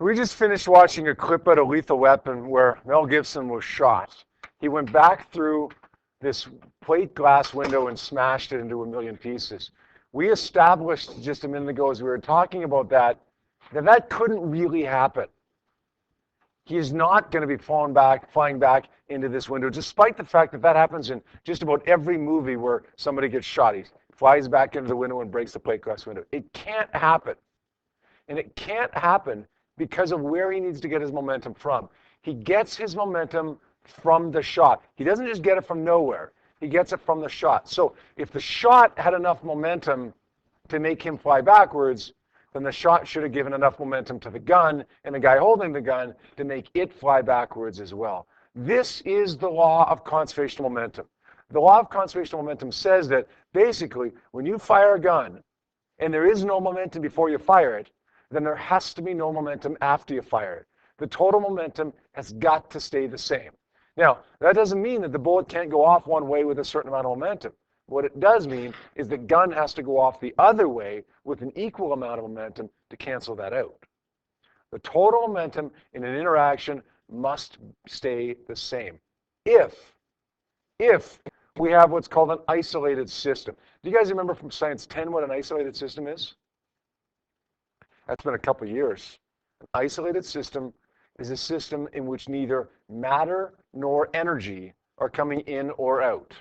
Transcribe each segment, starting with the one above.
We just finished watching a clip out of Lethal Weapon where Mel Gibson was shot. He went back through this plate glass window and smashed it into a million pieces. We established just a minute ago as we were talking about that couldn't really happen. He is not going to be flying back into this window, despite the fact that that happens in just about every movie where somebody gets shot. He flies back into the window and breaks the plate glass window. It can't happen. And it can't happen because of where he needs to get his momentum from. He gets his momentum from the shot. He doesn't just get it from nowhere. He gets it from the shot. So if the shot had enough momentum to make him fly backwards, then the shot should have given enough momentum to the gun and the guy holding the gun to make it fly backwards as well. This is the law of conservation of momentum. The law of conservation of momentum says that basically when you fire a gun and there is no momentum before you fire it, then there has to be no momentum after you fire it. The total momentum has got to stay the same. Now, that doesn't mean that the bullet can't go off one way with a certain amount of momentum. What it does mean is the gun has to go off the other way with an equal amount of momentum to cancel that out. The total momentum in an interaction must stay the same if we have what's called an isolated system. Do you guys remember from Science 10 what an isolated system is? That's been a couple of years. An isolated system is a system in which neither matter nor energy are coming in or out.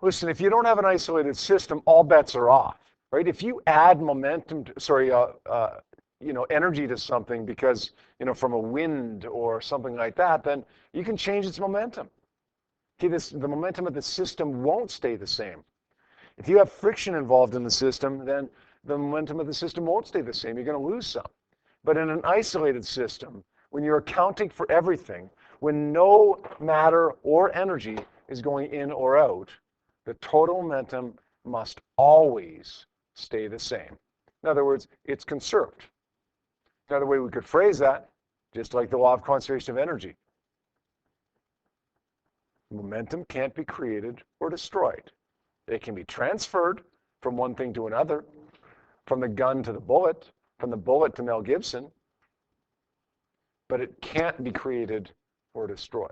Listen, if you don't have an isolated system, all bets are off, right? If you add momentum, energy to something because, from a wind or something like that, then you can change its momentum. See, the momentum of the system won't stay the same. If you have friction involved in the system, then the momentum of the system won't stay the same. You're going to lose some. But in an isolated system, when you're accounting for everything, when no matter or energy is going in or out, the total momentum must always stay the same. In other words, it's conserved. Another way we could phrase that, just like the law of conservation of energy. Momentum can't be created or destroyed. It can be transferred from one thing to another, from the gun to the bullet, from the bullet to Mel Gibson, but it can't be created or destroyed.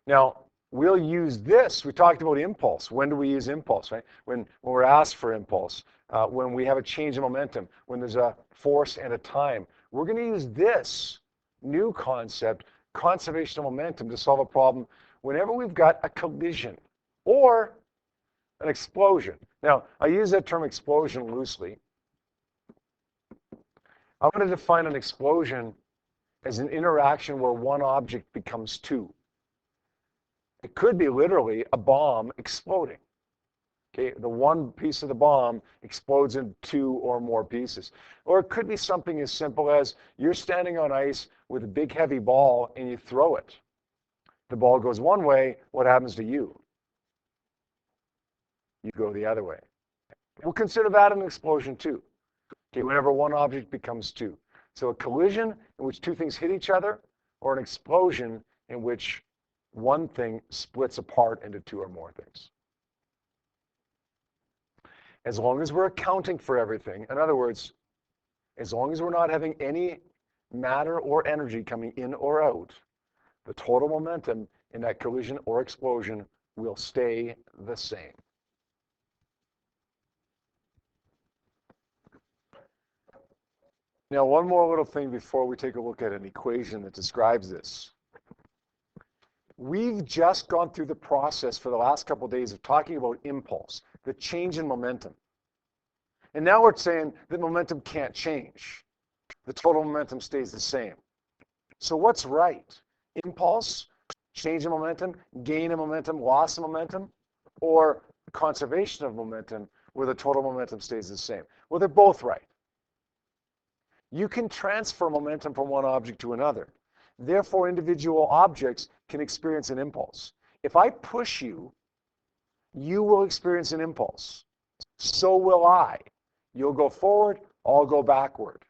Now, we'll use this. We talked about impulse. When do we use impulse, right? When we're asked for impulse, when we have a change in momentum, when there's a force and a time. We're going to use this new concept, conservation of momentum, to solve a problem whenever we've got a collision or an explosion. Now, I use that term explosion loosely. I'm going to define an explosion as an interaction where one object becomes two. It could be literally a bomb exploding. Okay, the one piece of the bomb explodes into two or more pieces. Or it could be something as simple as you're standing on ice with a big heavy ball and you throw it. The ball goes one way, what happens to you? You go the other way. We'll consider that an explosion too. Okay, whenever one object becomes two. So a collision in which two things hit each other, or an explosion in which one thing splits apart into two or more things. As long as we're accounting for everything, in other words, as long as we're not having any matter or energy coming in or out, the total momentum in that collision or explosion will stay the same. Now, one more little thing before we take a look at an equation that describes this. We've just gone through the process for the last couple of days of talking about impulse, the change in momentum. And now we're saying that momentum can't change. The total momentum stays the same. So what's right? Impulse, change in momentum, gain in momentum, loss in momentum, or conservation of momentum where the total momentum stays the same? Well, they're both right. You can transfer momentum from one object to another. Therefore, individual objects can experience an impulse. If I push you, you will experience an impulse. So will I. You'll go forward, I'll go backward.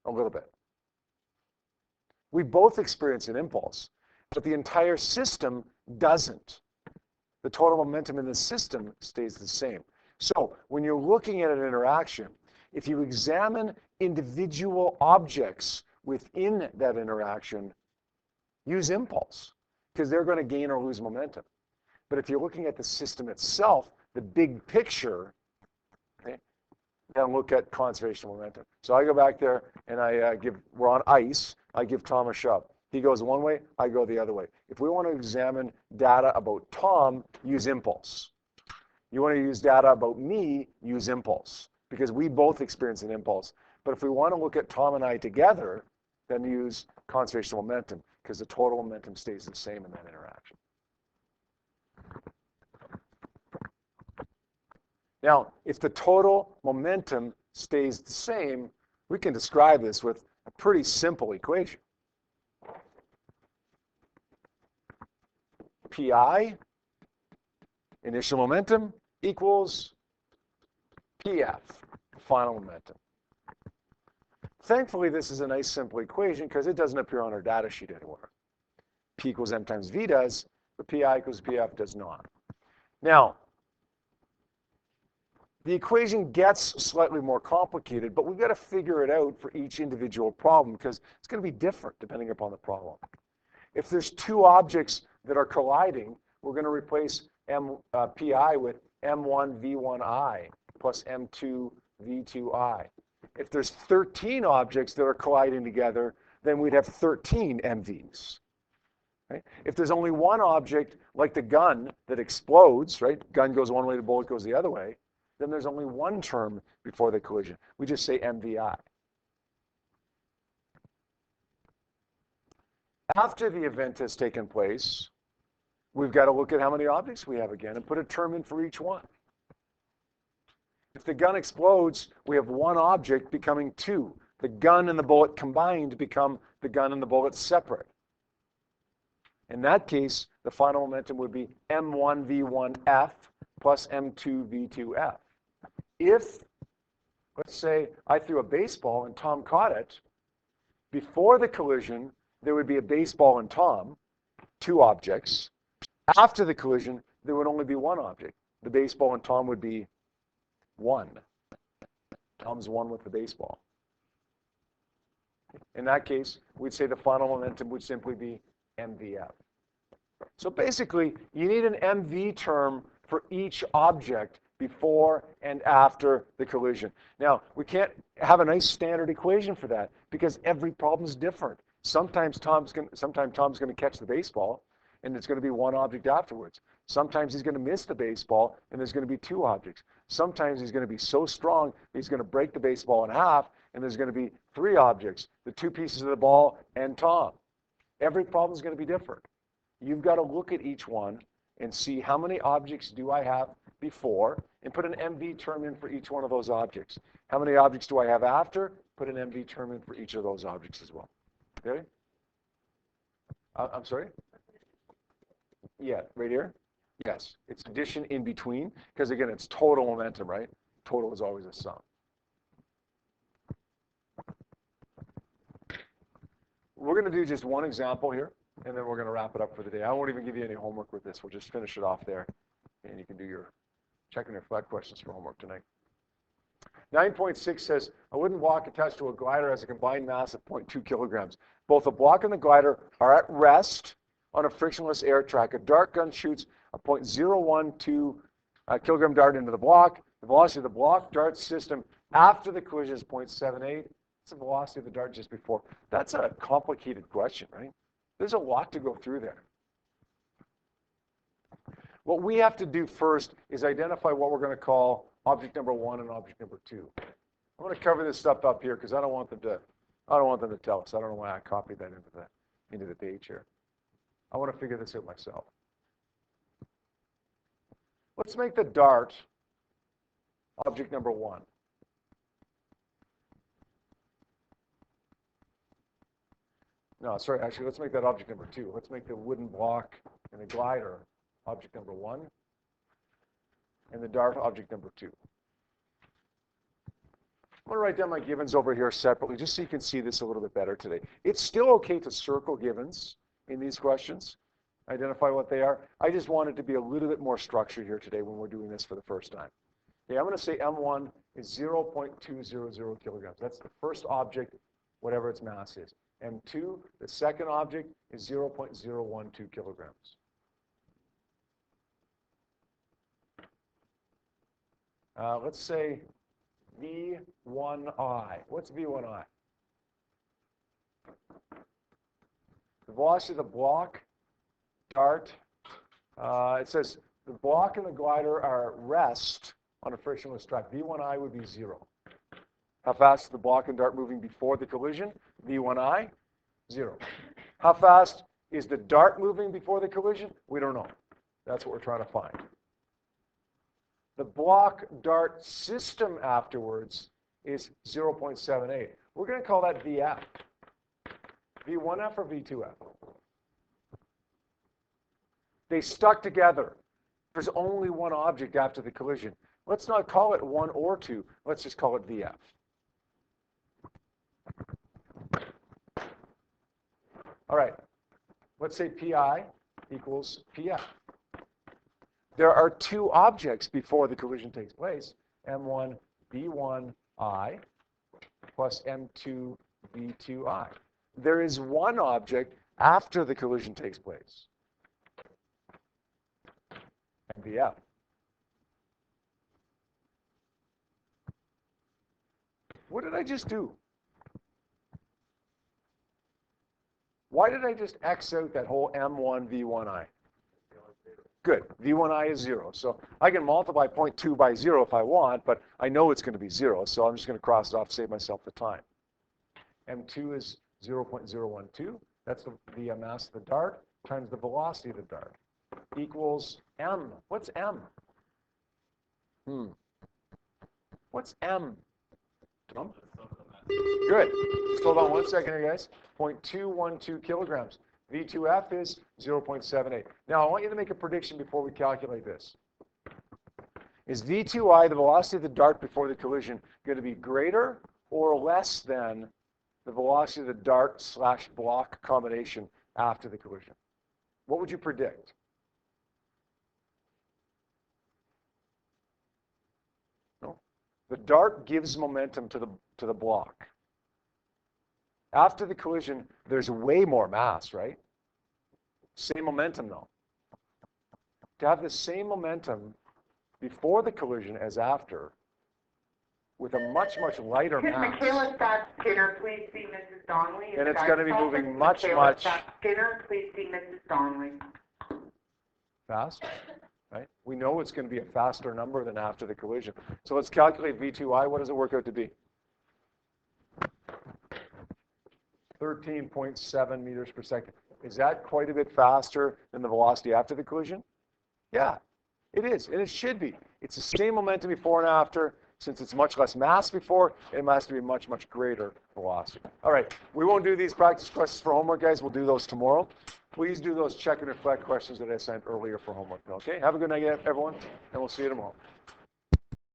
A little bit. We both experience an impulse, but the entire system doesn't. The total momentum in the system stays the same. So when you're looking at an interaction, if you examine individual objects within that interaction, use impulse, because they're going to gain or lose momentum. But if you're looking at the system itself, the big picture, okay, then look at conservation of momentum. So I go back there and we're on ice, I give Tom a shove. He goes one way, I go the other way. If we want to examine data about Tom, use impulse. You want to use data about me, use impulse, because we both experience an impulse. But if we want to look at Tom and I together, then use conservation of momentum, because the total momentum stays the same in that interaction. Now, if the total momentum stays the same, we can describe this with a pretty simple equation. Pi, initial momentum, equals Pf, final momentum. Thankfully, this is a nice simple equation because it doesn't appear on our data sheet anywhere. P equals m times v does, but Pi equals Pf does not. Now, the equation gets slightly more complicated, but we've got to figure it out for each individual problem because it's going to be different depending upon the problem. If there's two objects that are colliding, we're going to replace Pi with m1 v1i plus m2 v2i. If there's 13 objects that are colliding together, then we'd have 13 mvs. Right? If there's only one object, like the gun that explodes, right? Gun goes one way, the bullet goes the other way, then there's only one term before the collision. We just say mvi. After the event has taken place, we've got to look at how many objects we have again and put a term in for each one. If the gun explodes, we have one object becoming two. The gun and the bullet combined become the gun and the bullet separate. In that case, the final momentum would be m1 v1f plus m2 v2f. If, let's say, I threw a baseball and Tom caught it, before the collision, there would be a baseball and Tom, two objects. After the collision, there would only be one object. The baseball and Tom would be one. Tom's one with the baseball. In that case, we'd say the final momentum would simply be mvf. So basically, you need an mv term for each object before and after the collision. Now, we can't have a nice standard equation for that because every problem is different. Sometimes Tom's going to catch the baseball, and it's going to be one object afterwards. Sometimes he's going to miss the baseball, and there's going to be two objects. Sometimes he's going to be so strong, he's going to break the baseball in half, and there's going to be three objects, the two pieces of the ball and Tom. Every problem is going to be different. You've got to look at each one and see how many objects do I have before, and put an MV term in for each one of those objects. How many objects do I have after? Put an MV term in for each of those objects as well. Okay? I'm sorry? Yeah, right here? Yes, it's addition in between, because again, it's total momentum, right? Total is always a sum. We're going to do just one example here, and then we're going to wrap it up for the day. I won't even give you any homework with this. We'll just finish it off there, and you can do your check and reflect questions for homework tonight. 9.6 says, a wooden block attached to a glider has a combined mass of 0.2 kilograms. Both the block and the glider are at rest on a frictionless air track. A dart gun shoots a 0.012 kilogram dart into the block. The velocity of the block dart system after the collision is 0.78. It's the velocity of the dart just before. That's a complicated question, right? There's a lot to go through there. What we have to do first is identify what we're going to call object number 1 and object number 2. I'm going to cover this stuff up here because I don't want them to tell us. I don't know why I copied that into the page here. I want to figure this out myself. Let's make the dart object number 1. No, sorry, actually, let's make that object number 2. Let's make the wooden block and the glider object number 1, and the dart object number 2. I'm going to write down my givens over here separately just so you can see this a little bit better today. It's still okay to circle givens in these questions, identify what they are. I just wanted to be a little bit more structured here today when we're doing this for the first time. Okay, I'm going to say M1 is 0.200 kilograms. That's the first object, whatever its mass is. M2, the second object, is 0.012 kilograms. Let's say V1I. What's V1I? The velocity of the block, dart. It says the block and the glider are at rest on a frictionless track. V1I would be 0. How fast is the block and dart moving before the collision? V1I, 0. How fast is the dart moving before the collision? We don't know. That's what we're trying to find. The block dart system afterwards is 0.78. We're going to call that VF. V1F or V2F? They stuck together. There's only one object after the collision. Let's not call it 1 or 2. Let's just call it VF. All right. Let's say PI equals PF. There are 2 objects before the collision takes place, M1 V1I plus M2 V2I. There is 1 object after the collision takes place, MVF. What did I just do? Why did I just X out that whole M1 V1I? Good. V1I is 0. So I can multiply 0.2 by 0 if I want, but I know it's going to be 0, so I'm just going to cross it off to save myself the time. M2 is 0.012. That's the mass of the dart times the velocity of the dart equals M. What's M? What's M? Tom? Good. Just hold on 1 second here, guys. 0.212 kilograms. V2F is 0.78. Now, I want you to make a prediction before we calculate this. Is V2I, the velocity of the dart before the collision, going to be greater or less than the velocity of the dart / block combination after the collision? What would you predict? No. The dart gives momentum to the block. After the collision, there's way more mass, right? Same momentum, though. To have the same momentum before the collision as after, with a much, much lighter mass. Michaela Skinner, please see Mrs. Donnelly. And it's going to be moving much Skinner, please see Mrs. Donnelly. Fast, right? We know it's going to be a faster number than after the collision. So let's calculate V2I. What does it work out to be? 13.7 meters per second. Is that quite a bit faster than the velocity after the collision? Yeah, it is, and it should be. It's the same momentum before and after. Since it's much less mass before, it has to be much, much greater velocity. All right, we won't do these practice questions for homework, guys. We'll do those tomorrow. Please do those check and reflect questions that I sent earlier for homework. Okay, have a good night, everyone, and we'll see you tomorrow.